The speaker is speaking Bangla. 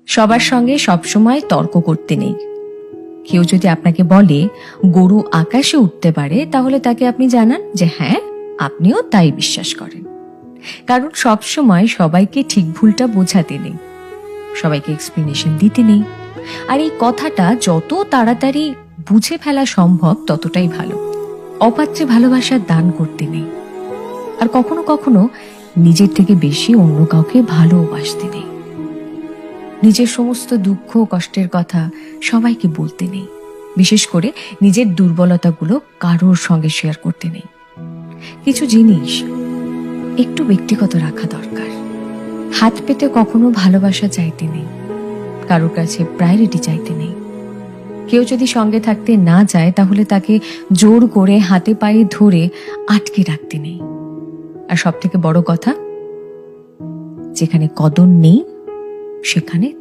সবার সঙ্গে সবসময় তর্ক করতে নেই। কেউ যদি আপনাকে বলে গরু আকাশে উঠতে পারে, তাহলে তাকে আপনি জানান যে হ্যাঁ, আপনিও তাই বিশ্বাস করেন। কারণ সবসময় সবাইকে ঠিক ভুলটা বোঝাতে নেই, সবাইকে এক্সপ্লেনেশন দিতে নেই। আর এই কথাটা যত তাড়াতাড়ি বুঝে ফেলা সম্ভব ততটাই ভালো। অপাত্রে ভালোবাসার দান করতে নেই। আর কখনো কখনো নিজের থেকে বেশি অন্য কাউকে ভালোবাসতে নেই। নিজের সমস্ত দুঃখ কষ্টের কথা সবাইকে বলতে নেই। বিশেষ করে নিজের দুর্বলতাগুলো কারোর সঙ্গে শেয়ার করতে নেই। কিছু জিনিস একটু ব্যক্তিগত রাখা দরকার। হাত পেতে কখনো ভালোবাসা চাইতে নেই, কারোর কাছে প্রায়োরিটি চাইতে নেই। কেউ যদি সঙ্গে থাকতে না চায়, তাহলে তাকে জোর করে হাতে পায়ে ধরে আটকে রাখতে নেই। আর সব থেকে বড় কথা, যেখানে কদর নেই সেখানে